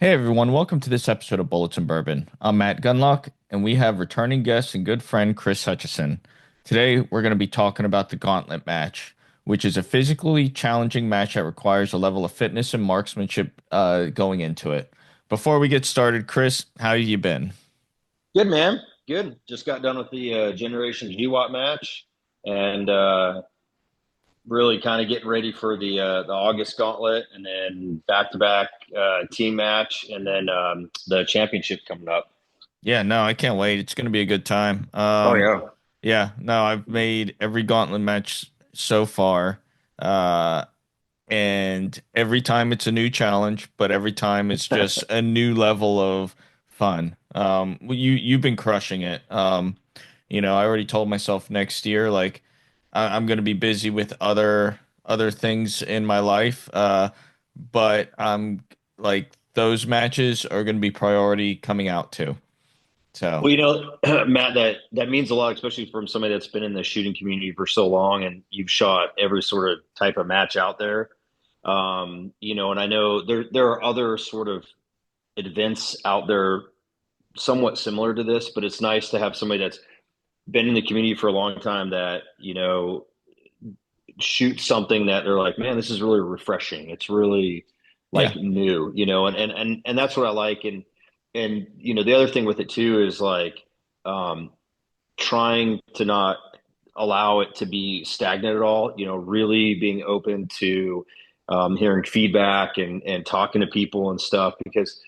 Hey everyone, welcome to this episode of Bullets and Bourbon. I'm Matt Gunlock, and we have returning guest and good friend Chris Hutchison. Today, we're going to be talking about the Gauntlet Match, which is a physically challenging match that requires a level of fitness and marksmanship going into it. Before we get started, Chris, how you been? Good, man. Good. Just got done with the Generation GWAT match and really kind of getting ready for the August Gauntlet and then back-to-back team match and then the championship coming up. Yeah, no, I can't wait. It's going to be a good time. Oh yeah. Yeah, no, I've made every Gauntlet match so far. Uh, and every time it's a new challenge, but every time it's just a new level of fun. Well, you've been crushing it. I already told myself next year, like I'm going to be busy with other things in my life, but I'm like those matches are going to be priority coming out too. So Well, Matt, that means a lot, especially from somebody that's been in the shooting community for so long, and you've shot every sort of type of match out there. And I know there are other sort of events out there somewhat similar to this, but it's nice to have somebody that's been in the community for a long time that shoot something that they're like, man, this is really refreshing. It's really like yeah, new, and that's what I like. And the other thing with it too is like um, trying to not allow it to be stagnant at all. Really being open to hearing feedback and talking to people and stuff because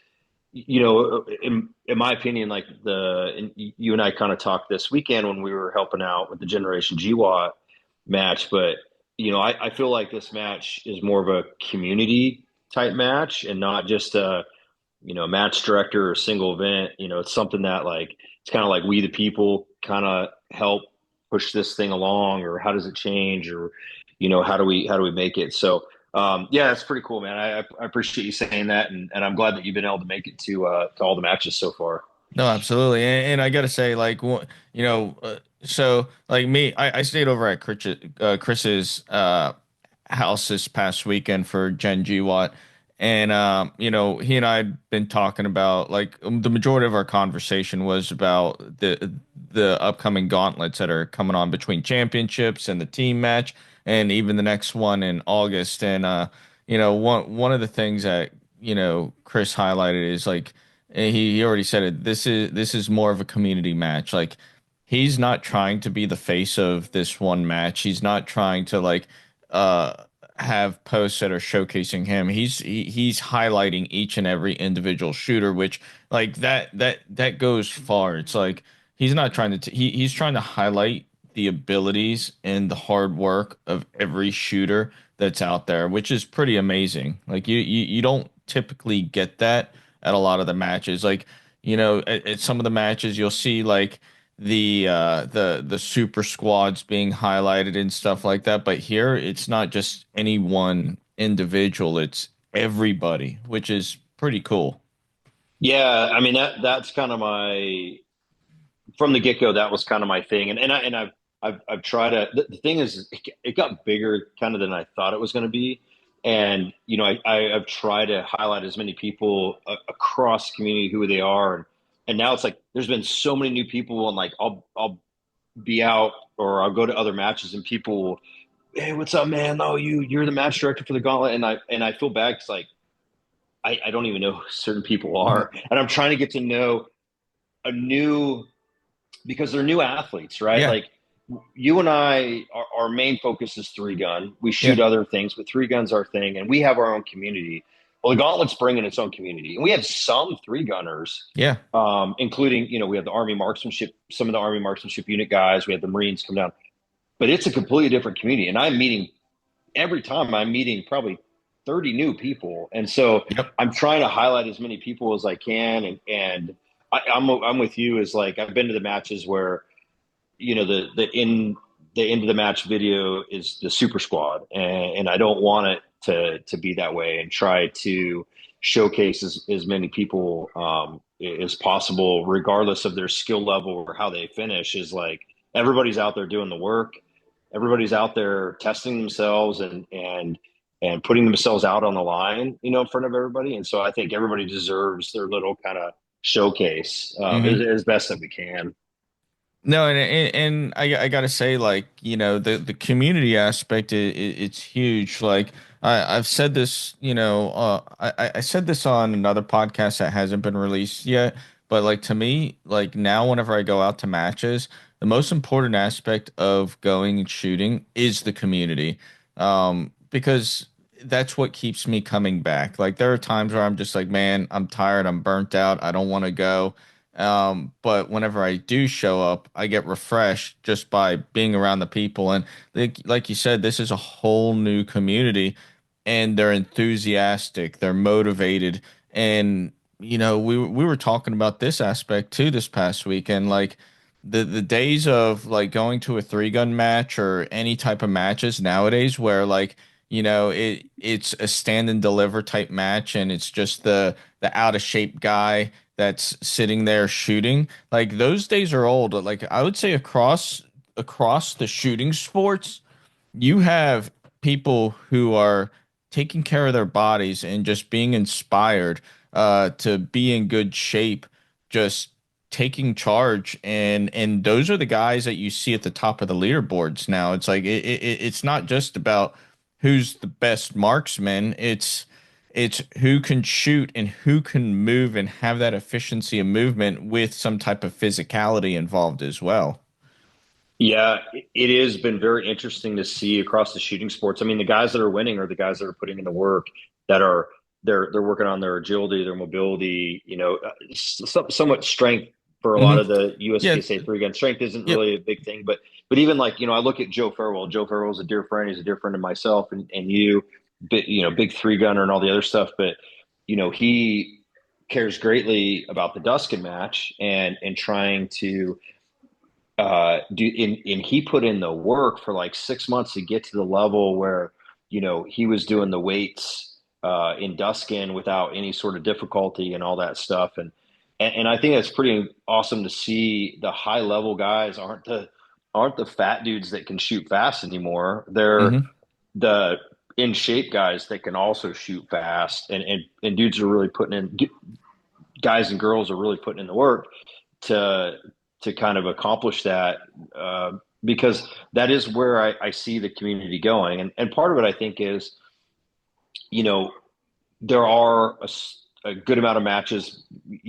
in my opinion, like and you and I kind of talked this weekend when we were helping out with the Generation GWAT match, but I feel like this match is more of a community type match and not just a match director or single event. It's something that like it's kind of like we the people kind of help push this thing along, or how does it change, or how do we make it? So yeah, that's pretty cool, man. I appreciate you saying that, and I'm glad that you've been able to make it to all the matches so far. no, absolutely. And I gotta say, like, so like me, I stayed over at Chris's house this past weekend for Gen G Watt. And he and I had been talking about like the majority of our conversation was about the upcoming gauntlets that are coming on between championships and the team match and even the next one in August. And one of the things that, Chris highlighted is like he already said it, this is more of a community match. Like he's not trying to be the face of this one match. He's not trying to like uh have posts that are showcasing him. He's highlighting each and every individual shooter, which like that goes far. It's like he's not trying to he's trying to highlight the abilities and the hard work of every shooter that's out there, which is pretty amazing. Like you don't typically get that at a lot of the matches. Like, at some of the matches you'll see like the super squads being highlighted and stuff like that. But here it's not just any one individual, it's everybody, which is pretty cool. Yeah, I mean that's kind of my from the get go. That was kind of my thing, and I've tried to. The thing is, it got bigger kind of than I thought it was going to be, and I've tried to highlight as many people across the community who they are, and now it's like there's been so many new people, and like I'll be out or I'll go to other matches, and people will, hey, what's up, man? Oh, you're the match director for the Gauntlet, and I feel bad because like I don't even know who certain people are, and I'm trying to get to know a new because they're new athletes, right? Yeah, Like you and I, our main focus is three gun. We shoot yeah, other things, but three gun's our thing, and we have our own community. Well, the Gauntlet's bringing its own community, and we have some three gunners, yeah, including we have the Army marksmanship, some of the Army marksmanship unit guys. We have the Marines come down, but it's a completely different community. And I'm meeting every time I'm meeting probably 30 new people, and so yep, I'm trying to highlight as many people as I can, and I'm with you. Is like I've been to the matches where the end of the match video is the super squad, and I don't want it to be that way, and try to showcase as many people as possible, regardless of their skill level or how they finish. Is like everybody's out there doing the work, everybody's out there testing themselves, and and putting themselves out on the line, in front of everybody. And so I think everybody deserves their little kind of showcase, Hmm. as best that we can. No, and I gotta say, like, the community aspect, it's huge. Like, I've said this, I said this on another podcast that hasn't been released yet, but like to me, like now whenever I go out to matches, the most important aspect of going and shooting is the community. Because that's what keeps me coming back. Like there are times where I'm just like, man, I'm tired, I'm burnt out, I don't want to go. But whenever I do show up, I get refreshed just by being around the people. And like you said, this is a whole new community, and they're enthusiastic, they're motivated, and we were talking about this aspect too this past weekend. Like the days of like going to a three gun match or any type of matches nowadays, where like it's a stand and deliver type match, and it's just the out of shape guy that's sitting there shooting. Like those days are old. Like I would say across the shooting sports, you have people who are taking care of their bodies and just being inspired to be in good shape, just taking charge, and those are the guys that you see at the top of the leaderboards now. It's like it's not just about who's the best marksman. It's who can shoot and who can move and have that efficiency of movement with some type of physicality involved as well. Yeah, it has been very interesting to see across the shooting sports. I mean, the guys that are winning are the guys that are putting in the work, that are they're working on their agility, their mobility, somewhat strength for a lot Hmm. of the Yeah. USPSA three gun. Strength isn't Yep. really a big thing, but even like, I look at Joe Farewell. Joe Farewell's a dear friend. He's a dear friend of myself and you, big three gunner and all the other stuff. But he cares greatly about the Duskin match and trying to and he put in the work for like 6 months to get to the level where he was doing the weights in Duskin without any sort of difficulty and all that stuff. And I think that's pretty awesome to see. The high level guys aren't the fat dudes that can shoot fast anymore. They're Hmm. the in shape guys that can also shoot fast, and dudes are really putting in, guys and girls are really putting in the work to kind of accomplish that, because that is where I see the community going. And part of it I think is, you know there are a good amount of matches,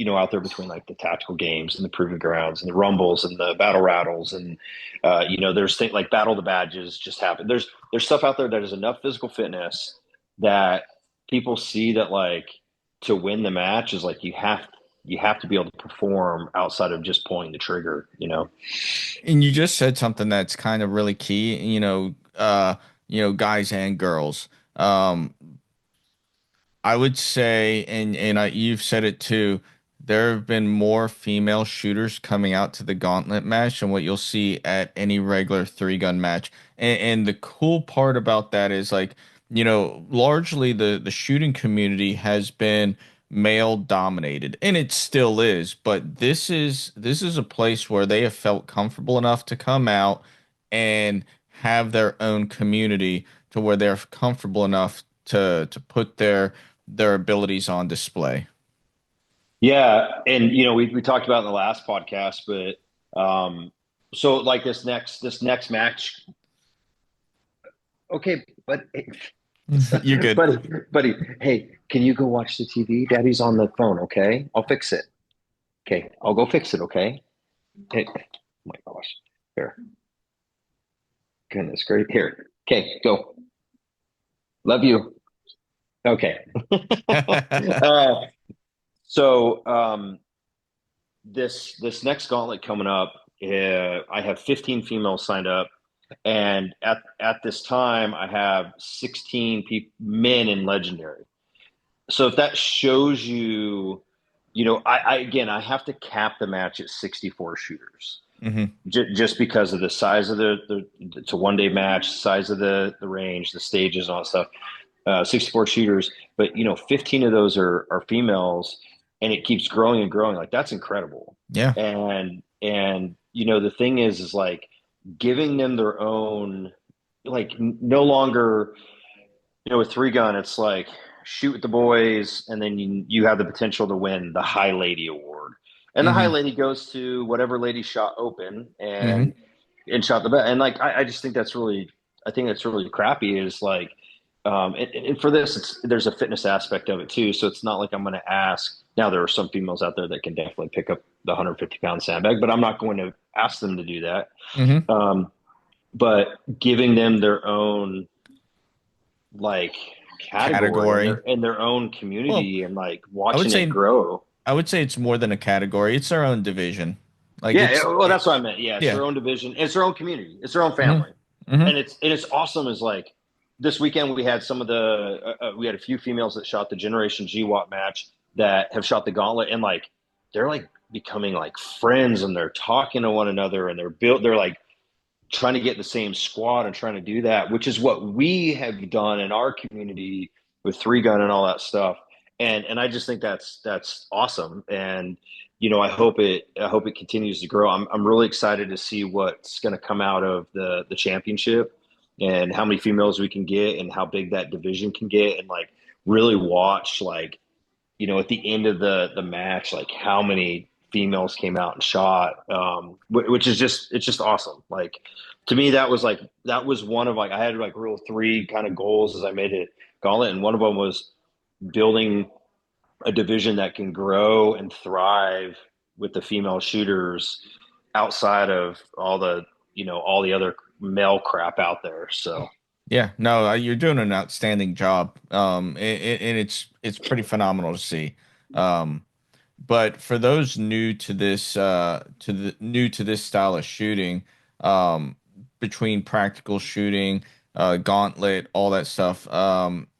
out there between like the tactical games and the proving grounds and the rumbles and the battle rattles, and there's things like battle the badges just happen. There's stuff out there that is enough physical fitness that people see that, like, to win the match is like you have to be able to perform outside of just pulling the trigger. And you just said something that's kind of really key, guys and girls. Um, I would say, and you've said it too, there have been more female shooters coming out to the Gauntlet match than what you'll see at any regular three gun match. And the cool part about that is like, largely the shooting community has been male dominated, and it still is, but this is a place where they have felt comfortable enough to come out and have their own community to where they're comfortable enough to put their abilities on display. Yeah, and we talked about in the last podcast, but so like this next match. Okay, but You're good. buddy, hey, can you go watch the TV? Daddy's on the phone. Okay, I'll fix it. Okay, I'll go fix it. Okay. Hey, oh my gosh, here, goodness, great, here. Okay, go. Love you. Okay. uh, so this next gauntlet coming up, I have 15 females signed up, and at this time, I have 16 men in legendary. So if that shows you, I have to cap the match at 64 shooters, Hmm. just because of the size of the it's a 1 day match, size of the range, the stages, and all that stuff. 64 shooters, but 15 of those are females, and it keeps growing and growing. Like, that's incredible. Yeah. And the thing is like giving them their own, like, no longer. with three gun, it's like shoot with the boys, and then you have the potential to win the High Lady Award. And the High Mm-hmm. Lady goes to whatever lady shot open Mm-hmm. and shot the best. And like I just think that's really I think that's really crappy is like and for this there's a fitness aspect of it too. So it's not like I'm gonna ask now there are some females out there that can definitely pick up the 150-pound sandbag, but I'm not going to ask them to do that. Mm-hmm. Um, but giving them their own like category and Category. their own Well, community and like I would watching it say grow. I would say it's more than a category. It's their own division. Like Yeah, well, that's what I meant. Yeah, it's yeah. their own division. It's their own community. It's their own family, Mm-hmm. Mm-hmm. and it's awesome. Is like this weekend we had some of the we had a few females that shot the Generation GWAT match that have shot the Gauntlet, and like they're like becoming like friends, and they're talking to one another, and they're like trying to get the same squad and trying to do that, which is what we have done in our community with three gun and all that stuff. And I just think that's awesome. And I hope it continues to grow. I'm really excited to see what's going to come out of the championship and how many females we can get and how big that division can get and like really watch like at the end of the match, like how many females came out and shot, which is just it's just awesome. Like to me, that was one of like I had like real three kind of goals as I made it Gauntlet, and one of them was building a division that can grow and thrive with the female shooters outside of all the other male crap out there. So Yeah, no, you're doing an outstanding job. And it's pretty phenomenal to see. Um, but for those new to this, new to this style of shooting, um, between practical shooting, gauntlet, all that stuff,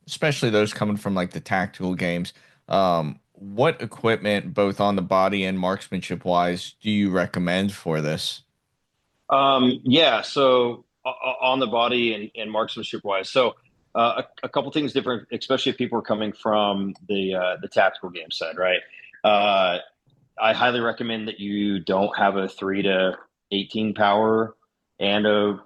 especially those coming from like the tactical games, what equipment, both on the body and marksmanship wise, do you recommend for this? Yeah, so on the body and marksmanship wise, so a couple things different, especially if people are coming from the tactical game side, right? Uh, I highly recommend that you don't have a 3 to 18 power and a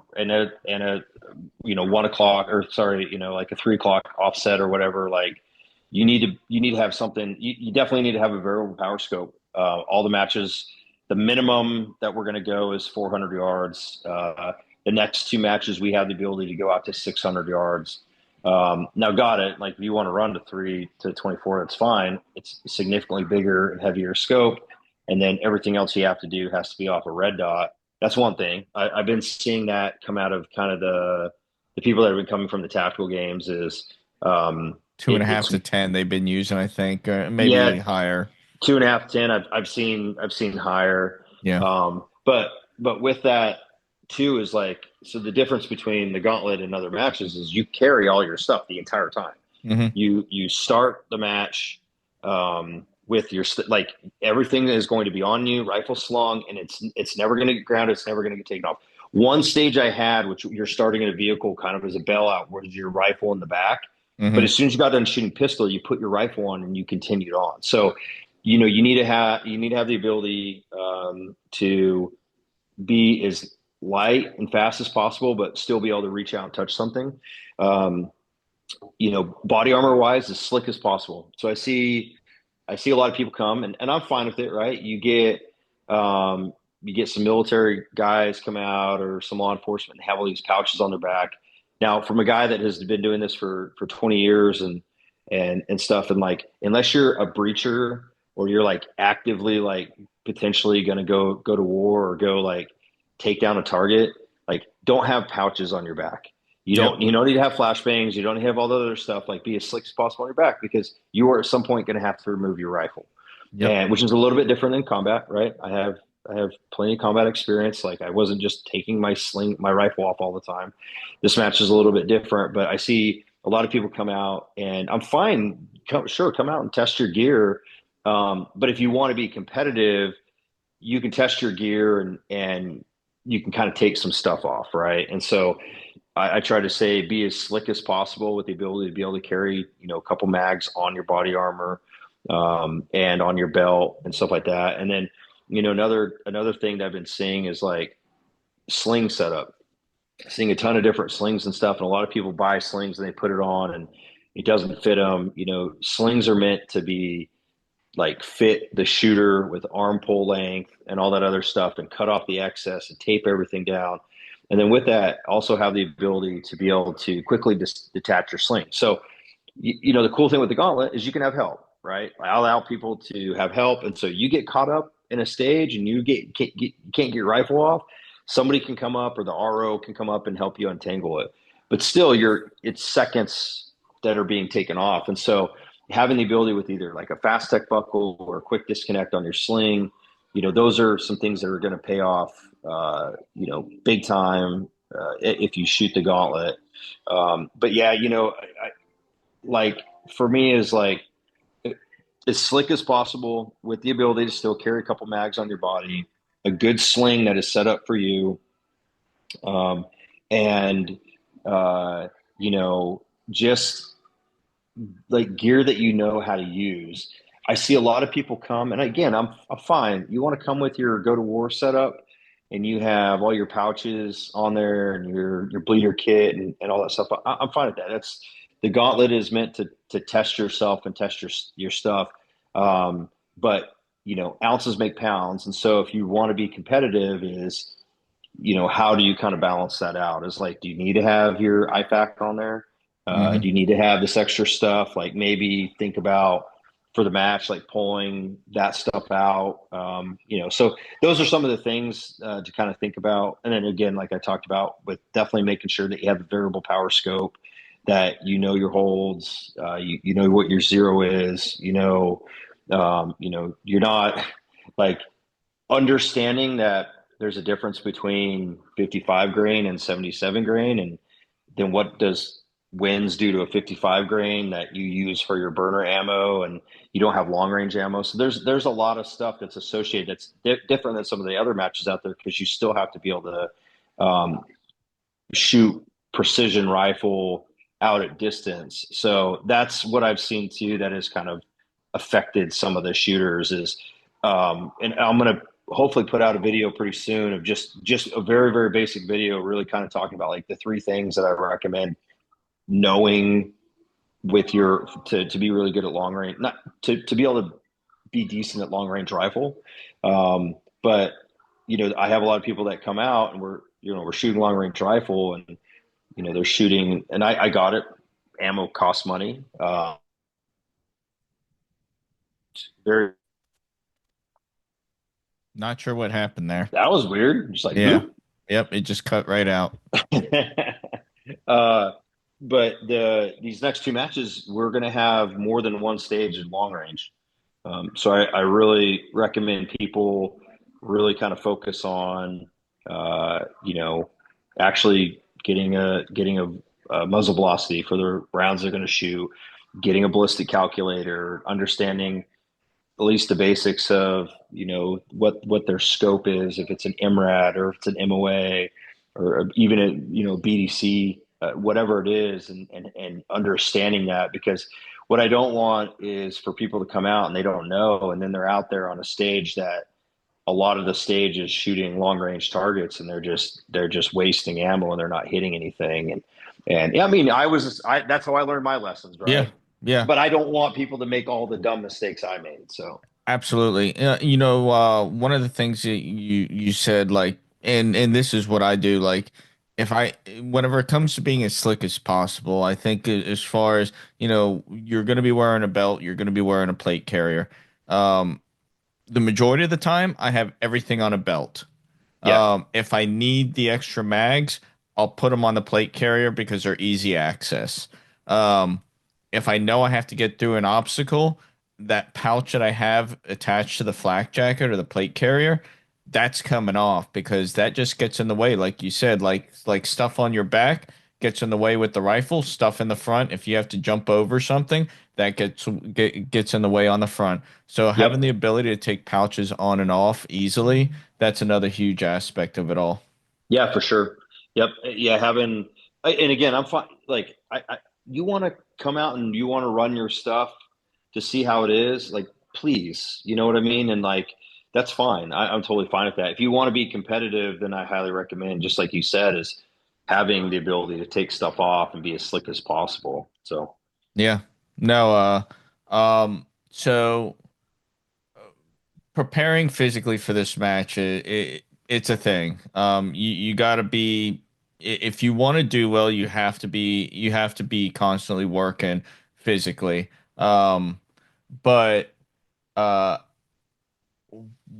1 o'clock or sorry, like a 3 o'clock offset or whatever. Like you need to have something. You definitely need to have a variable power scope. All the matches, the minimum that we're going to go is 400 yards. The next two matches we have the ability to go out to 600 yards. Now, got it. Like if you want to run to 3 to 24, that's fine. It's significantly bigger and heavier scope, and then everything else you have to do has to be off a red dot. That's one thing. I've been seeing that come out of kind of the people that have been coming from the tactical games is um, Two and a half it's to 10 they've been using, I think, maybe yeah, higher. 2.5 to 10. I've seen higher. Yeah. But with that too is like so the difference between the gauntlet and other matches is you carry all your stuff the entire time. Hmm. You start the match with your like everything is going to be on you, rifle slung, and it's never going to get grounded. It's never going to get taken off. One stage I had, which you're starting in a vehicle kind of as a bailout, was your rifle in the back. But Hmm. as soon as you got done shooting pistol, you put your rifle on and you continued on. So, you need to have the ability to be as light and fast as possible, but still be able to reach out and touch something. Um, body armor wise, as slick as possible. So I see a lot of people come, and I'm fine with it. Right? You get some military guys come out or some law enforcement and have all these pouches on their back. Now, from a guy that has been doing this for 20 years and stuff, and like unless you're a breacher or you're like actively like potentially going to go to war or go like take down a target, like don't have pouches on your back. You Yep. don't you don't need to have flashbangs. You don't need to have all the other stuff. Like be as slick as possible on your back because you are at some point going to have to remove your rifle, Yep. and which is a little bit different than combat, right? I have plenty of combat experience. Like I wasn't just taking my rifle off all the time. This match is a little bit different, but I see a lot of people come out, and I'm fine. Sure, come out and test your gear. But if you want to be competitive, you can test your gear and you can kind of take some stuff off, right? And so I try to say be as slick as possible with the ability to be able to carry, a couple mags on your body armor, and on your belt and stuff like that. And then, another thing that I've been seeing is like sling setup. seeing a ton of different slings and stuff, and a lot of people buy slings and they put it on and it doesn't fit them. Slings are meant to be like fit the shooter with arm pull length and all that other stuff and cut off the excess and tape everything down. And then with that, also have the ability to be able to quickly detach your sling. So, the cool thing with the gauntlet is you can have help, right? I allow people to have help. And so you get caught up in a stage and can't get your rifle off. Somebody can come up or the RO can come up and help you untangle it. But still, it's seconds that are being taken off. And so having the ability with either like a fast tech buckle or a quick disconnect on your sling, those are some things that are going to pay off, big time if you shoot the gauntlet. But yeah, like for me is like as slick as possible with the ability to still carry a couple mags on your body, a good sling that is set up for you, um, and uh, just like gear that how to use. I see a lot of people come, and again, I'm fine. You want to come with your go to war setup, and you have all your pouches on there, and your bleeder kit, and all that stuff. I'm fine with that. That's the gauntlet is meant to test yourself and test your stuff. But ounces make pounds, and so if you want to be competitive, is how do you kind of balance that out? Is like, do you need to have your IFAC on there? Do Hmm. you need to have this extra stuff? Like maybe think about for the match, like pulling that stuff out. So those are some of the things to kind of think about. And then again, like I talked about, with definitely making sure that you have a variable power scope, that your holds, you know what your zero is, you're not like understanding that there's a difference between 55 grain and 77 grain, and then what does winds do to a 55 grain that you use for your burner ammo, and you don't have long range ammo. So there's a lot of stuff that's associated that's different than some of the other matches out there, because you still have to be able to shoot precision rifle out at distance. So that's what I've seen too, that has kind of affected some of the shooters is, and I'm going to hopefully put out a video pretty soon of just a very, very basic video, really kind of talking about like the three things that I recommend knowing with to be really good at long range, not to be able to be decent at long range rifle. But I have a lot of people that come out and we're shooting long range rifle, and they're shooting, and I got it. Ammo costs money. Very Not sure what happened there. That was weird. Just like Yeah. boop. Yep. It just cut right out. uh, but these next two matches, we're going to have more than one stage in long range. So I really recommend people really kind of focus on, actually getting a muzzle velocity for the rounds they're going to shoot, getting a ballistic calculator, understanding at least the basics of what their scope is, if it's an MRAD or if it's an MOA or even a BDC, whatever it is, and understanding that, because what I don't want is for people to come out and they don't know, and then they're out there on a stage that a lot of the stage is shooting long range targets, and they're just wasting ammo and they're not hitting anything. And yeah, I mean, that's how I learned my lessons, Yeah. right? Yeah. But I don't want people to make all the dumb mistakes I made. So Absolutely. One of the things that you said, like, and this is what I do, like, if I, whenever it comes to being as slick as possible, I think as far as, you're going to be wearing a belt, you're going to be wearing a plate carrier. Um, the majority of the time, I have everything on a belt. yeah, If I need the extra mags, I'll put them on the plate carrier because they're easy access. Um, if I know I have to get through an obstacle, that pouch that I have attached to the flak jacket or the plate carrier, that's coming off because that just gets in the way, like you said, like stuff on your back gets in the way with the rifle, stuff in the front. If you have to jump over something, that gets in the way on the front. So having yep, the ability to take pouches on and off easily, that's another huge aspect of it all. yeah, for sure. Yep, yeah. And again, I'm fine. Like, you want to come out and you want to run your stuff to see how it is. Like, please, you know what I mean? And like, that's fine. I'm totally fine with that. If you want to be competitive, then I highly recommend, just like you said, is having the ability to take stuff off and be as slick as possible. So, Yeah. No, so preparing physically for this match, it's a thing. You got to be if you want to do well, you have to be constantly working physically. But uh,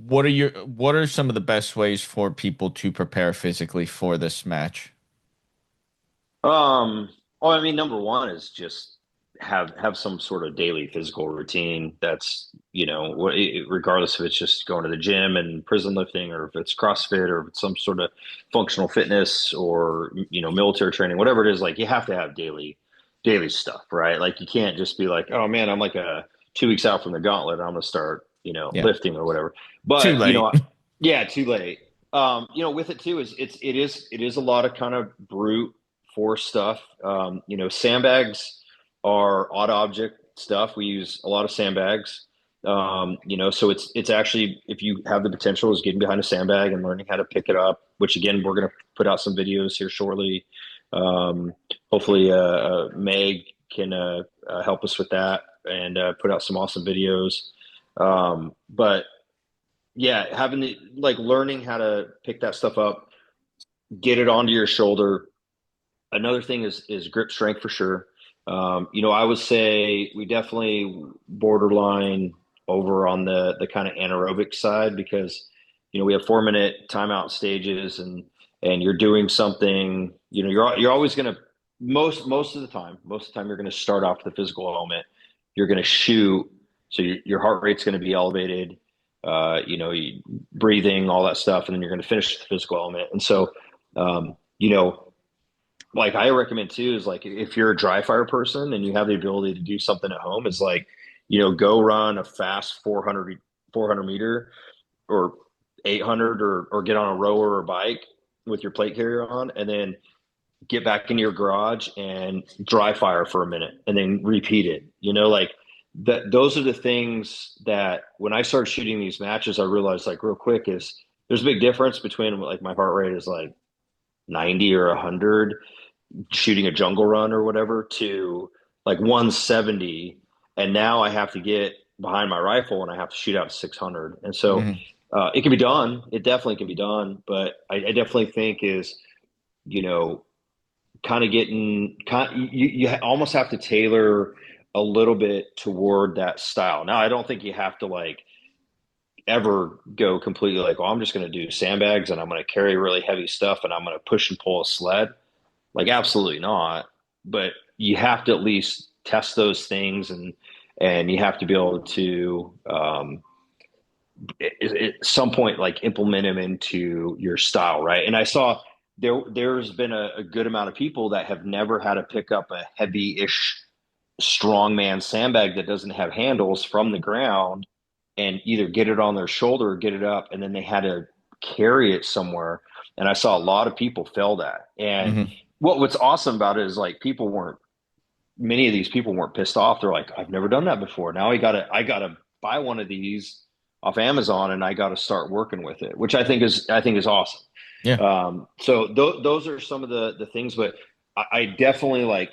what are some of the best ways for people to prepare physically for this match? um, well, I mean, number one is just have some sort of daily physical routine. That's, regardless if it's just going to the gym and prison lifting, or if it's CrossFit, or if it's some sort of functional fitness, or military training, whatever it is. Like, you have to have daily stuff, right? Like, you can't just be like, oh man, I'm like 2 weeks out from the gauntlet, I'm gonna start, Yeah, lifting or whatever. too But late. yeah, too late. With it too, it is a lot of kind of brute force stuff. Sandbags are odd object stuff. We use a lot of sandbags. So it's actually, if you have the potential, is getting behind a sandbag and learning how to pick it up. Which, again, we're going to put out some videos here shortly. Um, Hopefully, Meg can help us with that and put out some awesome videos. But yeah, having learning how to pick that stuff up, get it onto your shoulder. Another thing is grip strength for sure. I would say we definitely borderline over on the kind of anaerobic side, because we have 4 minute timeout stages, and you're doing something. You're always going to, most of the time you're going to start off the physical element. You're going to shoot, so your heart rate's going to be elevated. Breathing, all that stuff, and then you're going to finish the physical element. And so, like, I recommend too, is like, if you're a dry fire person and you have the ability to do something at home, is like, go run a fast 400 meter, or 800, or get on a rower or bike with your plate carrier on, and then get back in your garage and dry fire for a minute and then repeat it. Like that, those are the things that when I started shooting these matches, I realized, like, real quick, is there's a big difference between, like, my heart rate is like 90 or 100 shooting a jungle run or whatever, to like 170, and now I have to get behind my rifle and I have to shoot out 600. And so Mhm. it can be done. It definitely can be done, but I definitely think is, you know kind of getting you almost have to tailor a little bit toward that style. Now, I don't think you have to, like, ever go completely like, oh, I'm just going to do sandbags and I'm going to carry really heavy stuff and I'm going to push and pull a sled. Like, absolutely not. But you have to at least test those things, and you have to be able to, at some point, like, implement them into your style, right? And I saw there's been a good amount of people that have never had to pick up a heavy-ish strongman sandbag that doesn't have handles from the ground, and either get it on their shoulder or get it up, and then they had to carry it somewhere. And I saw a lot of people fail that. And Mhm. what's awesome about it is, like, many of these people weren't pissed off. They're like, I've never done that before. Now I gotta buy one of these off Amazon, and I got to start working with it, which I think is awesome. Yeah. So those are some of the things, but I definitely, like,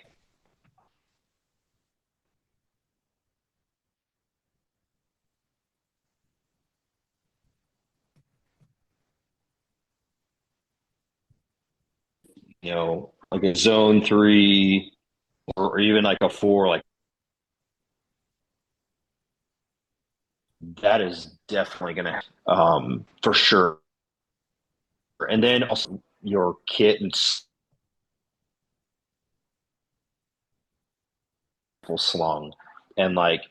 like a zone three, or even like a four, like, that is definitely gonna, for sure. And then also your kit and rifle slung, and, like,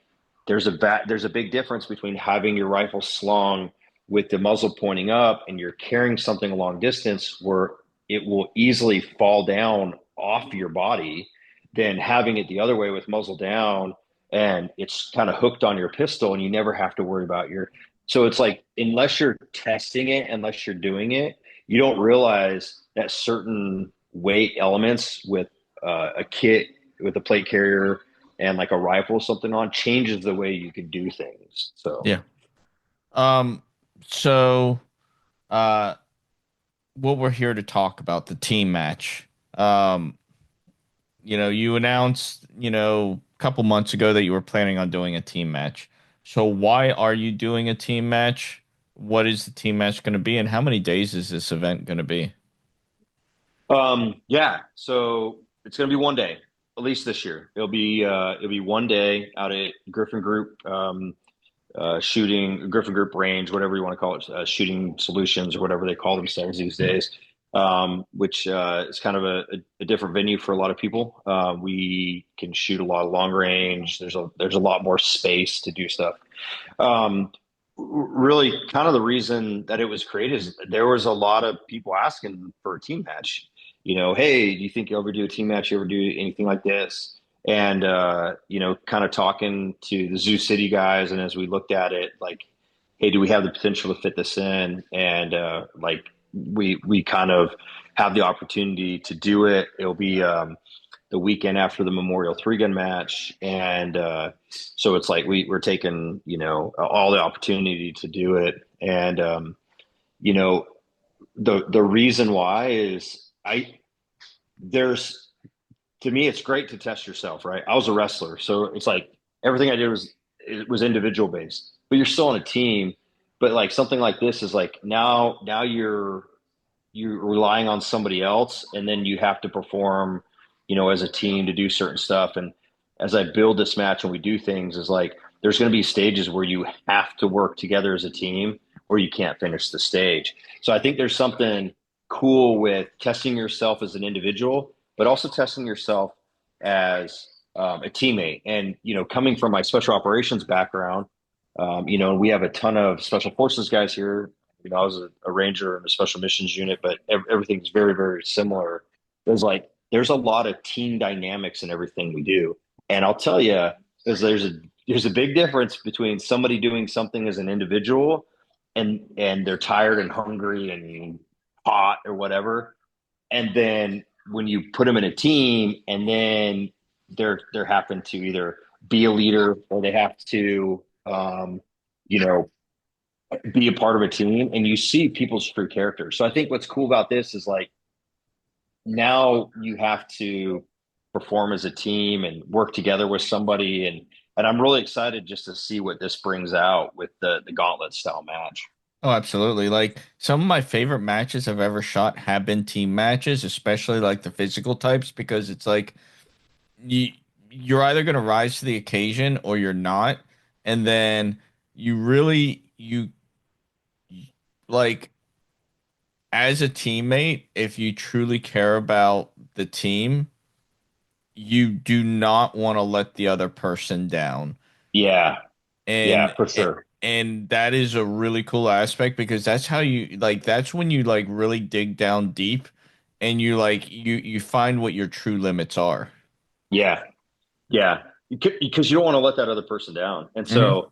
there's a big difference between having your rifle slung with the muzzle pointing up, and you're carrying something a long distance where it will easily fall down off your body, than having it the other way with muzzle down, and it's kind of hooked on your pistol, and you never have to worry about your. So it's like, unless you're testing it, unless you're doing it, you don't realize that certain weight elements with a kit, with a plate carrier and like a rifle or something on, changes the way you can do things. So, Yeah. Um, so uh what we're here to talk about, the team match. Um, you announced, a couple months ago that you were planning on doing a team match. So why are you doing a team match? What is the team match going to be, and how many days is this event going to be? Yeah, so it's going to be one day, at least this year. It'll be one day out at Griffin Group, shooting Griffin Group Range, whatever you want to call it, shooting solutions or whatever they call themselves these days. Which is kind of a different venue for a lot of people. We can shoot a lot of long range. There's a lot more space to do stuff. Um, Really, kind of the reason that it was created is there was a lot of people asking for a team match. Hey, do you think you'll ever do a team match? You ever do anything like this? And kind of talking to the Zoo City guys, and as we looked at it, like, hey, do we have the potential to fit this in? And like we kind of have the opportunity to do it. It'll be the weekend after the Memorial three gun match, and so it's like we're taking all the opportunity to do it, and you know the reason why is I there's to me it's great to test yourself, right? I was a wrestler, so it's like everything I did was individual based, but you're still on a team. But like something like this is like now you're relying on somebody else, and then you have to perform, as a team to do certain stuff. And as I build this match and we do things, is like there's going to be stages where you have to work together as a team, or you can't finish the stage. So I think there's something cool with testing yourself as an individual, but also testing yourself as a teammate. And coming from my special operations background, we have a ton of special forces guys here. I was a ranger in a special missions unit, but everything's very, very similar. There's a lot of team dynamics in everything we do, and I'll tell you, there's a big difference between somebody doing something as an individual, and they're tired and hungry and hot or whatever, and then when you put them in a team, and then they're happen to either be a leader or they have to you know be a part of a team, and you see people's true character. So I think what's cool about this is like now you have to perform as a team and work together with somebody, and I'm really excited just to see what this brings out with the gauntlet style match. Oh, absolutely. Like some of my favorite matches I've ever shot have been team matches, especially like the physical types, because it's like you you're either going to rise to the occasion or you're not. And then you really you like as a teammate, if you truly care about the team, you do not want to let the other person down. Yeah, yeah, And for sure. and that is a really cool aspect because that's how you like that's when you like really dig down deep and you find what your true limits are. Yeah, yeah, because you don't want to let that other person down. And Hmm. so,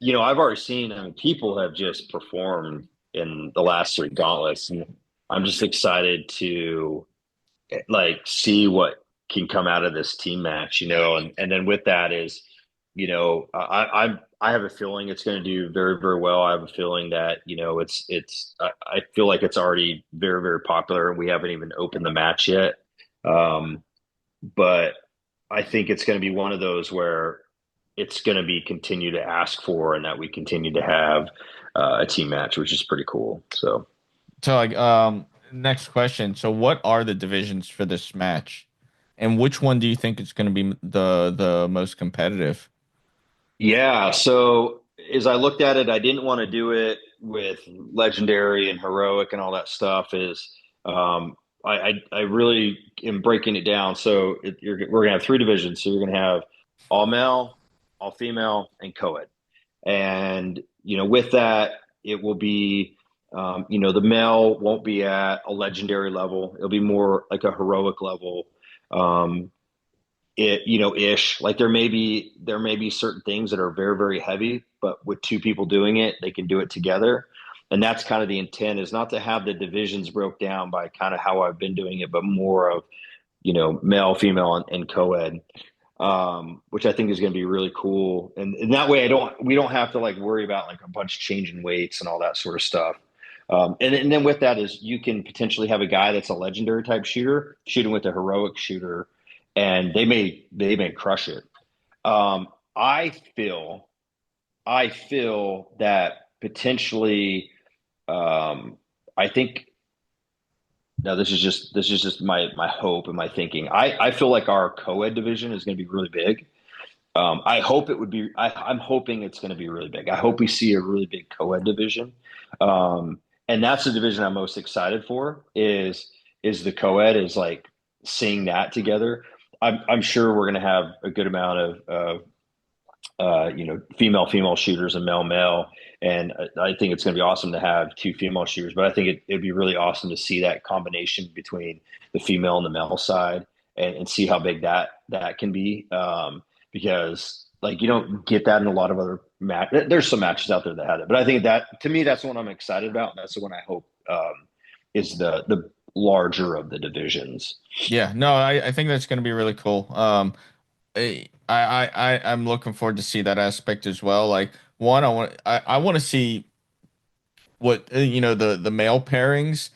I've already seen, I mean, people have just performed in the last three gauntlets, and I'm just excited to like see what can come out of this team match, and then with that is, I have a feeling it's going to do very, very well. I have a feeling that, I feel like it's already very, very popular, and we haven't even opened the match yet. But I think it's going to be one of those where it's going to be continue to ask for, and that we continue to have a team match, which is pretty cool. So, So next question. So what are the divisions for this match? And which one do you think is going to be the most competitive? yeah. So as I looked at it, I didn't want to do it with legendary and heroic and all that stuff. I really am breaking it down. So we're gonna have three divisions. So you're gonna have all male, all female, and co-ed. And with that, it will be the male won't be at a legendary level. It'll be more like a heroic level. Um, ish. Like there may be certain things that are very, very heavy, but with two people doing it, they can do it together. And that's kind of the intent, is not to have the divisions broke down by kind of how I've been doing it, but more of male, female, and co-ed, which I think is going to be really cool. And that way, we don't have to like worry about like a bunch of changing weights and all that sort of stuff. And then with that is you can potentially have a guy that's a legendary type shooter shooting with a heroic shooter, and they may crush it. Um, I feel I feel that potentially, um, I think now this is just my hope and my thinking. I feel like our co-ed division is going to be really big. I hope it would be. I'm hoping it's going to be really big. I hope we see a really big co-ed division, and that's the division I'm most excited for. Is the co-ed is like seeing that together. I'm sure we're going to have a good amount of female shooters and male, and I think it's going to be awesome to have two female shooters. But I think it'd be really awesome to see that combination between the female and the male side, and see how big that can be. Because like you don't get that in a lot of other match. There's some matches out there that have it, but I think that to me that's the one I'm excited about. And that's the one I hope is the larger of the divisions. Yeah, no, I think that's going to be really cool. I'm looking forward to see that aspect as well. Like one, I want to see what the male pairings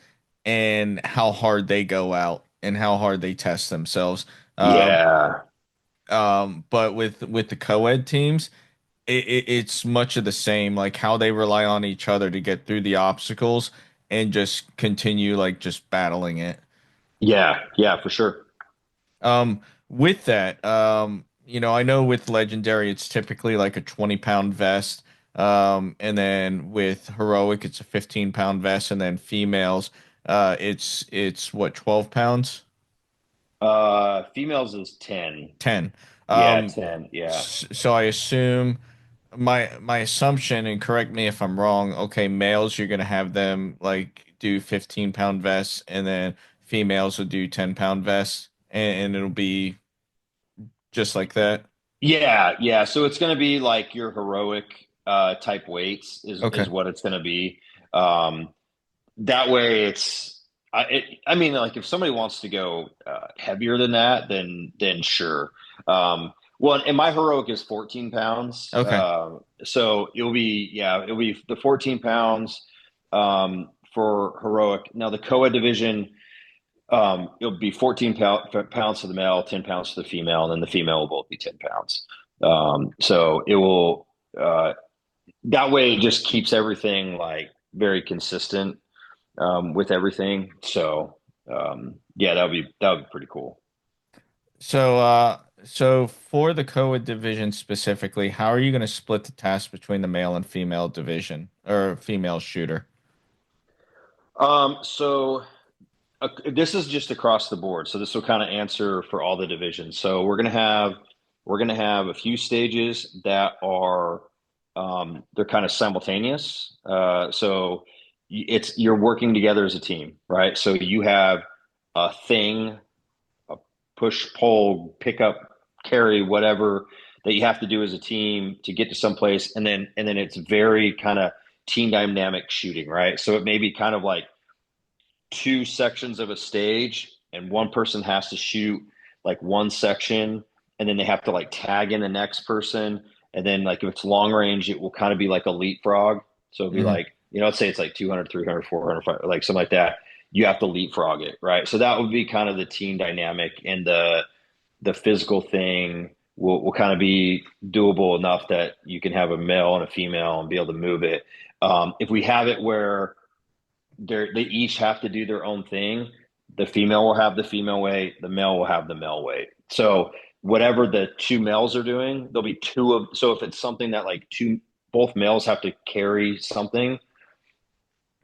and how hard they go out and how hard they test themselves. Um, Yeah, but with the co-ed teams, it's much of the same, like how they rely on each other to get through the obstacles and just continue like just battling it. yeah, for sure. With that, I know with Legendary, it's typically like a 20-pound vest. And then with Heroic, it's a 15-pound vest. And then females, it's what, 12 pounds? Females is 10. 10. Yeah, Um, 10. Yeah. so I assume my assumption, and correct me if I'm wrong, okay, males, you're gonna have them like do 15-pound vests, and then females will do 10-pound vests, and it'll be just like that. Yeah. So it's going to be like your heroic type weights is Okay. what it's going to be. Um, that way I mean like if somebody wants to go heavier than that then sure. Well, and my heroic is 14 pounds. Okay. So it'll be the 14 pounds for heroic. Now the co-ed division, it'll be 14 pounds for the male, 10 pounds for the female, and then the female will both be 10 pounds. So it will, that way it just keeps everything like very consistent with everything. So, yeah, that would be pretty cool. So for the co-ed division specifically, how are you going to split the task between the male and female division or female shooter? So this is just across the board. So this will kind of answer for all the divisions. So we're gonna have a few stages that are they're kind of simultaneous. So you're working together as a team, right? So you have a thing, a push, pull, pick up, carry, whatever that you have to do as a team to get to someplace, and then it's very kind of team dynamic shooting, right? So it may be kind of like two sections of a stage and one person has to shoot like one section and then they have to like tag in the next person, and then like if it's long range it will kind of be like a leapfrog. So it'll be Hmm. like, let's say it's like 200, 300, 400, like something like that. You have to leapfrog it, right? So that would be kind of the team dynamic, and the physical thing will kind of be doable enough that you can have a male and a female and be able to move it. If we have it where they each have to do their own thing. The female will have the female weight, the male will have the male weight. So whatever the two males are doing, there'll be two of. So if it's something that like both males have to carry something,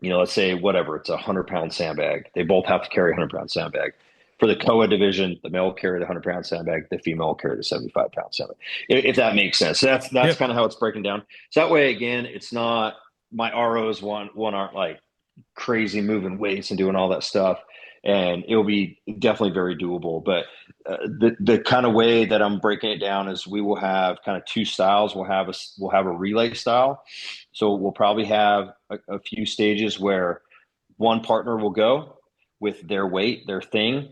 let's say whatever, it's 100-pound sandbag. They both have to carry a 100-pound sandbag. For the COA division, the male will carry the 100-pound sandbag, the female will carry the 75-pound sandbag. If that makes sense. So that's Yep. kind of how it's breaking down. So that way, again, it's not my ROs one aren't like crazy moving weights and doing all that stuff, and it'll be definitely very doable. But the kind of way that I'm breaking it down is we will have kind of two styles. We'll have a relay style, so we'll probably have a few stages where one partner will go with their weight, their thing.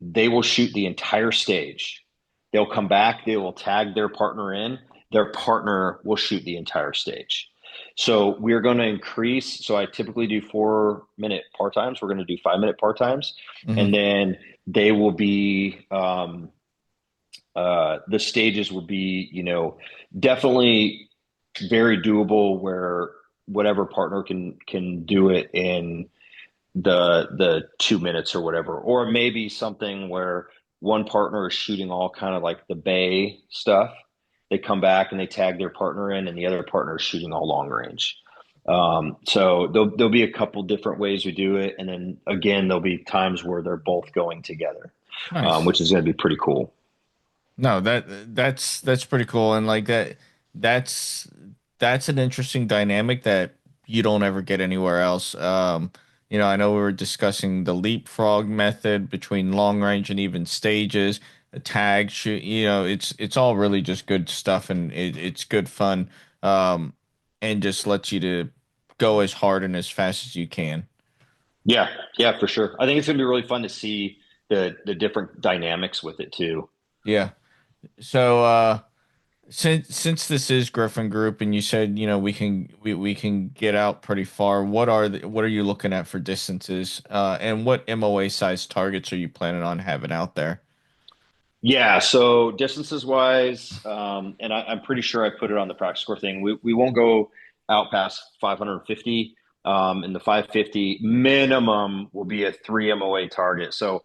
They will shoot the entire stage. They'll come back, they will tag their partner in, their partner will shoot the entire stage. So we're going to increase. So I typically do 4 minute part times. We're going to do 5 minute part times, and Hmm. then they will be the stages will be, definitely very doable where whatever partner can do it in the 2 minutes or whatever, or maybe something where one partner is shooting all kind of like the bay stuff. They come back and they tag their partner in, and the other partner is shooting all long range. So there'll be a couple different ways we do it, and then again there'll be times where they're both going together, Nice. which is going to be pretty cool. No, that's pretty cool, and like that's that's an interesting dynamic that you don't ever get anywhere else. I know we were discussing the leapfrog method between long range and even stages, a tag shoot. It's all really just good stuff, and it's good fun, and just lets you to go as hard and as fast as you can. Yeah, yeah, for sure. I think it's going to be really fun to see the different dynamics with it too. Yeah. So, since this is Griffin Group and you said, we can get out pretty far, what are you looking at for distances? And what MOA size targets are you planning on having out there? Yeah, so distances wise, and I'm pretty sure I put it on the practice score thing. We won't go out past 550. And the 550 minimum will be a 3 MOA target. So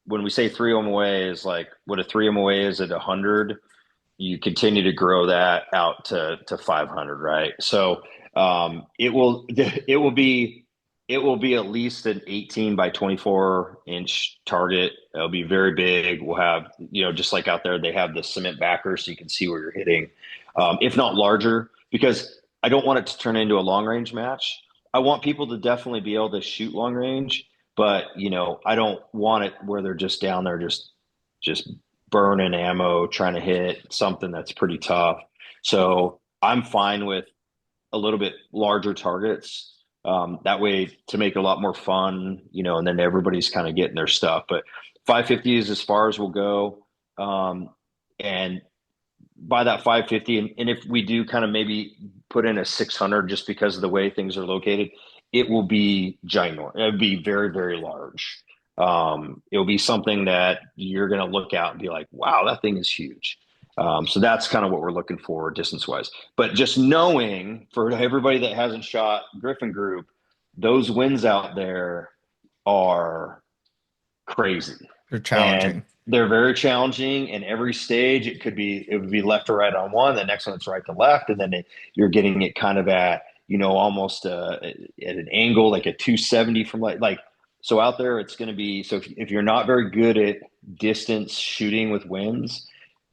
when we say 3 MOA is like what a 3 MOA is at 100, you continue to grow that out to 500, right? So it will be at least an 18 by 24-inch target. It'll be very big. We'll have, just like out there, they have the cement backer so you can see where you're hitting, if not larger, because I don't want it to turn into a long range match. I want people to definitely be able to shoot long range, but I don't want it where they're just down there just burning ammo, trying to hit something that's pretty tough. So I'm fine with a little bit larger targets. That way to make it a lot more fun, and then everybody's kind of getting their stuff. But 550 is as far as we'll go. And by that 550, and if we do kind of maybe put in a 600 just because of the way things are located, it will be ginormous. It'll be very, very large. It'll be something that you're going to look out and be like, wow, that thing is huge. So that's kind of what we're looking for distance wise. But just knowing for everybody that hasn't shot Griffin Group, those wins out there are crazy. They're And challenging. they're very challenging. And every stage, it would be left to right on one. The next one, it's right to left. And then you're getting it kind of at, almost at an angle, like a 270 from like, so out there, it's going to be, so if you're not very good at distance shooting with wins,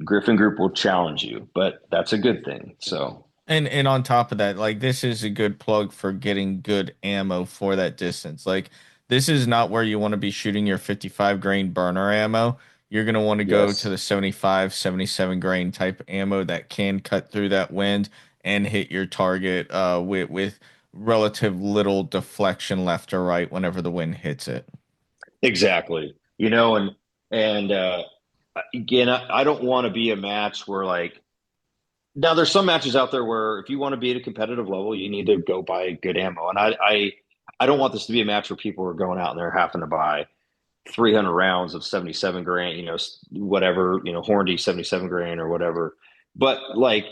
Griffin Group will challenge you, but that's a good thing. So, And on top of that, like this is a good plug for getting good ammo for that distance. Like this is not where you want to be shooting your 55 grain burner ammo. You're going to want to go to yes, the 75, 77 grain type ammo that can cut through that wind and hit your target with relative little deflection left or right whenever the wind hits it. exactly. And again, I don't want to be a match where like, now there's some matches out there where if you want to be at a competitive level, you need to go buy good ammo. And I don't want this to be a match where people are going out and they're having to buy 300 rounds of 77 grain, whatever, Hornady 77 grain or whatever. But like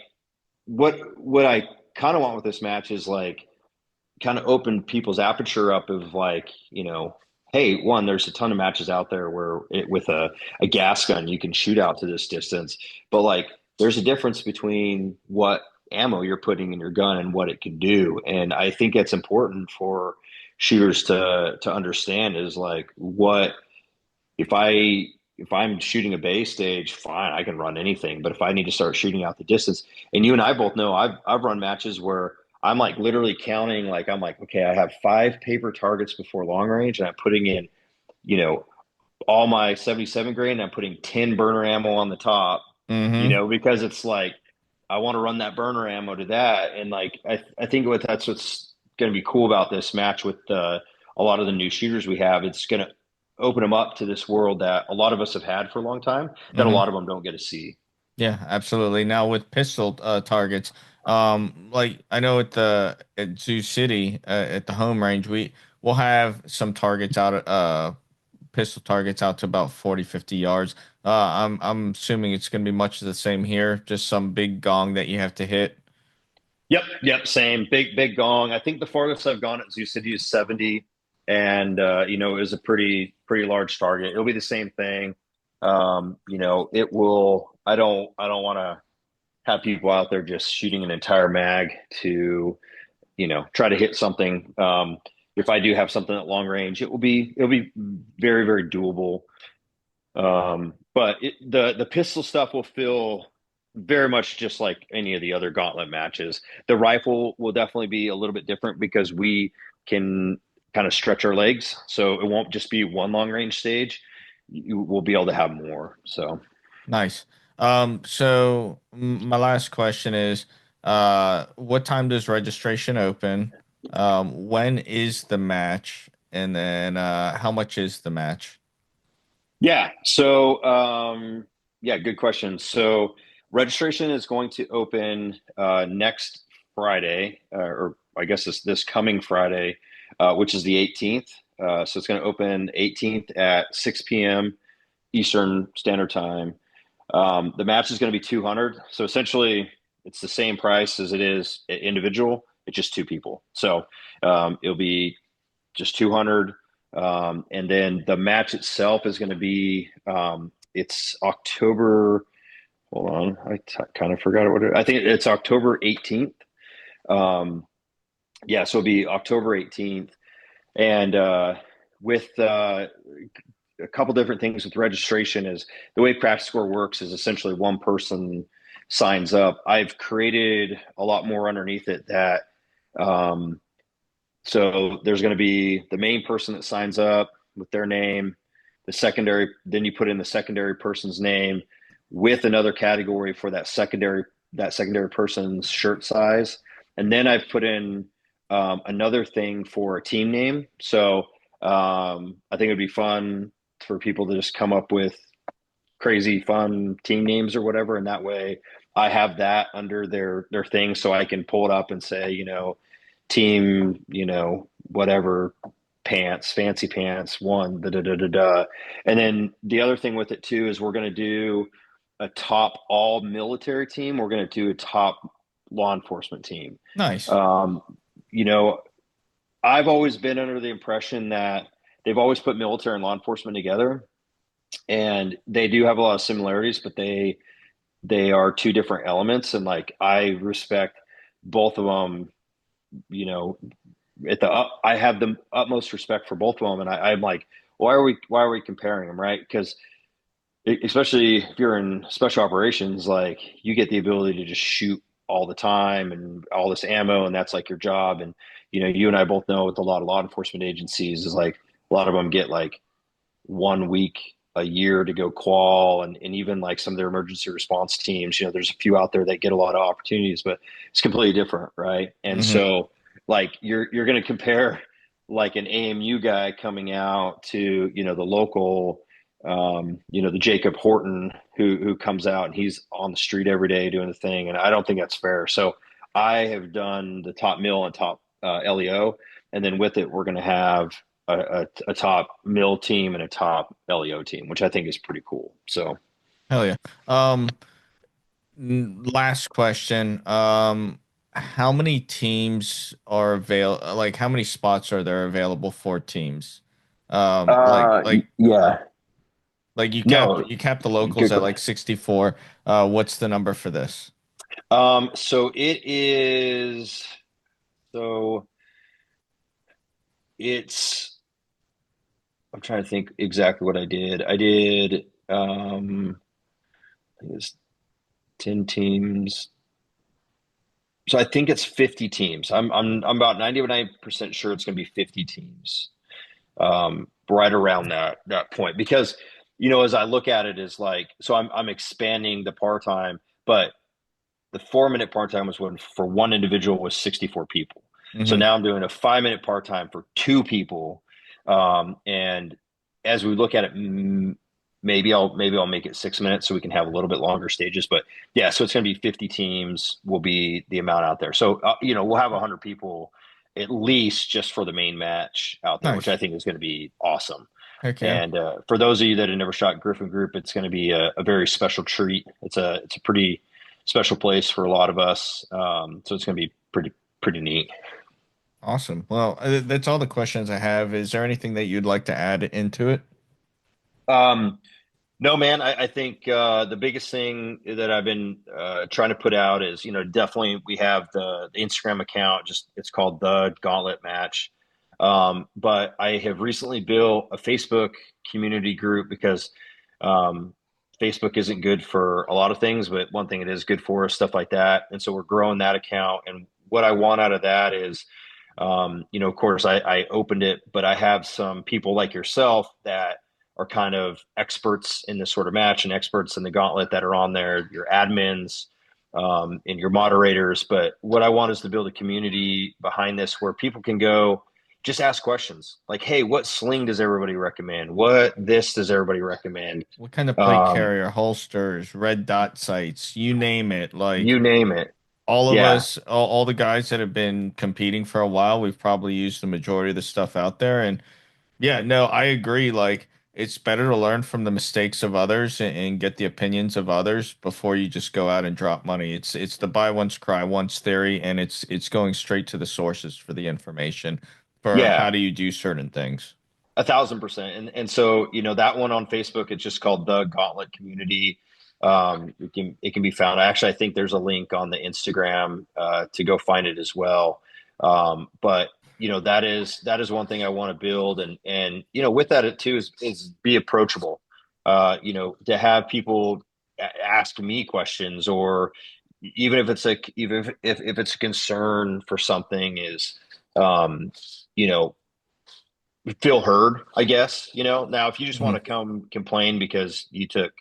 what I kind of want with this match is like kind of open people's aperture up of like, hey, one, there's a ton of matches out there where with a gas gun you can shoot out to this distance, but like there's a difference between what ammo you're putting in your gun and what it can do. And I think it's important for shooters to understand is like what if I'm shooting a base stage, fine, I can run anything. But if I need to start shooting out the distance, and you and I both know I've run matches where I'm like literally counting, like I'm like, okay, I have 5 paper targets before long range, and I'm putting in, you know, all my 77 grain, and I'm putting 10 burner ammo on the top, Mm-hmm. because it's like I want to run that burner ammo to that. And like I think that's what's going to be cool about this match with a lot of the new shooters we have. It's going to open them up to this world that a lot of us have had for a long time that a Mm-hmm. lot of them don't get to see. Yeah, absolutely. Now with pistol targets, Like I know at Zoo City at the home range, we'll have some targets out pistol targets out to about 40, 50 yards. I'm assuming it's going to be much of the same here, just some big gong that you have to hit. Yep, same. Big gong. I think the farthest I've gone at Zoo City is 70, and it was a pretty large target. It'll be the same thing. It will. I don't want to have people out there just shooting an entire mag to try to hit something. If I do have something at long range, it'll be very very doable. But the pistol stuff will feel very much just like any of the other gauntlet matches. The rifle will definitely be a little bit different because we can kind of stretch our legs, so it won't just be one long range stage. You will be able to have more. So Nice. My last question is, what time does registration open? When is the match? And then, how much is the match? yeah, good question. So registration is going to open next Friday, or I guess it's this coming Friday, which is the 18th. So it's going to open 18th at 6 p.m. Eastern Standard Time. The match is going to be 200. So essentially, it's the same price as it is individual. It's just two people. So it'll be just 200. And then the match itself is going to be it's October. Hold on, kind of forgot what I think it's October 18th. Um, yeah, so it'll be October 18th, and with a couple different things with registration is the way practice score works is essentially one person signs up. I've created a lot more underneath it that um, so there's going to be the main person that signs up with their name, the secondary, then you put in the secondary person's name with another category for that secondary person's shirt size. And then I've put in another thing for a team name. So I think it'd be fun for people to just come up with crazy fun team names or whatever. And that way I have that under their thing so I can pull it up and say, team, whatever pants, fancy pants, one, da da da da da. And then the other thing with it too is we're going to do a top all military team. We're going to do a top law enforcement team. Nice. Um, you know, I've always been under the impression that they've always put military and law enforcement together, and they do have a lot of similarities, but they are two different elements. And like I respect both of them you know, I have the utmost respect for both of them, and I'm like, why are we comparing them, right? Because especially if you're in special operations, like you get the ability to just shoot all the time and all this ammo, and that's like your job. And you and I both know with a lot of law enforcement agencies is like a lot of them get like 1 week a year to go qual and even like some of their emergency response teams, there's a few out there that get a lot of opportunities, but it's completely different, right? And Hmm. so like you're going to compare like an AMU guy coming out to the local the Jacob Horton who comes out and he's on the street every day doing the thing, and I don't think that's fair. So I have done the top mill and top LEO, and then with it we're going to have a top mill team and a top LEO team, which I think is pretty cool. So, Hell yeah. Last question. How many teams are like how many spots are there available for teams? Um, like like yeah, no, you cap the locals good. at like 64. What's the number for this? So it is. So it's. I'm trying to think exactly what I did. I did. I think it's 10 teams. So I think it's 50 teams. I'm about 99% sure it's going to be 50 teams. Right around that point because as I look at it is like so I'm expanding the part time, but the 4 minute part time was when for one individual was 64 people. So Hmm. now I'm doing a 5 minute part time for two people, and as we look at it maybe I'll make it 6 minutes so we can have a little bit longer stages. But yeah, so it's going to be 50 teams will be the amount out there. So we'll have 100 people at least just for the main match out there, which I Nice. think is going to be awesome. Heck yeah. And for those of you that have never shot Griffin Group, it's going to be a very special treat. It's a pretty special place for a lot of us. So it's going to be pretty neat. Awesome. Well, that's all the questions I have. Is there anything that you'd like to add into it? Um, No, man, I think the biggest thing that I've been trying to put out is, definitely we have the Instagram account, just it's called the Gauntlet Match. But I have recently built a Facebook community group because um, Facebook isn't good for a lot of things, but one thing it is good for is stuff like that. And so we're growing that account. And what I want out of that is, of course, I opened it, but I have some people like yourself that are kind of experts in this sort of match and experts in the gauntlet that are on there, your admins, and your moderators. But what I want is to build a community behind this where people can go just ask questions like, hey, what sling does everybody recommend? What this does everybody recommend? What kind of plate Um, carrier, holsters, red dot sights, you name it. Like you name it. all of Yeah. us, all the guys that have been competing for a while, we've probably used the majority of the stuff out there. And yeah, no, I agree. Like it's better to learn from the mistakes of others and get the opinions of others before you just go out and drop money. It's the buy once, cry once theory, and it's going straight to the sources for the information for how Yeah. do you do certain things. 1,000%. And so, that one on Facebook, it's just called the Gauntlet Community. It can be found. Actually, I think there's a link on the Instagram to go find it as well. But that is one thing I want to build, and with that it too is be approachable. To have people ask me questions, or even if it's like even if it's a concern for something is um, you know feel heard, I guess. Now if you just want to Mhm. come complain because you took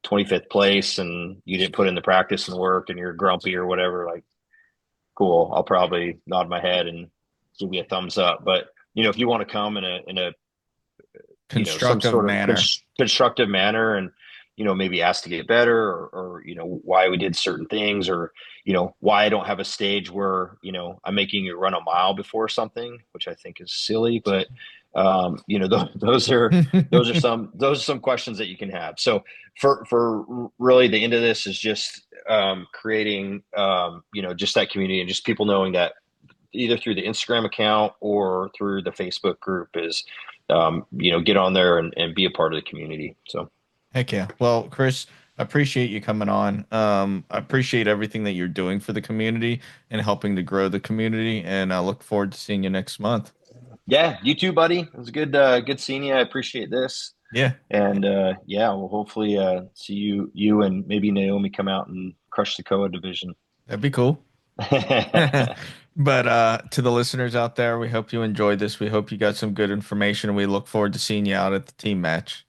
25th place and you didn't put in the practice and work and you're grumpy or whatever, like, cool, I'll probably nod my head and give you a thumbs up. But if you want to come in a some Constructive sort of manner. constructive manner, and maybe ask to get better, or why we did certain things, or why I don't have a stage where I'm making you run a mile before something, which I think is silly. But those are some questions that you can have. So for really the end of this is just creating just that community, and just people knowing that either through the Instagram account or through the Facebook group is, get on there and be a part of the community. So, Heck yeah. Well, Chris, I appreciate you coming on. I appreciate everything that you're doing for the community and helping to grow the community. And I look forward to seeing you next month. yeah, you too, buddy. It was good seeing you. I appreciate this. Yeah, And yeah, we'll hopefully see you and maybe Naomi come out and crush the COA division. that'd be cool. But to the listeners out there, we hope you enjoyed this. We hope you got some good information. We look forward to seeing you out at the team match.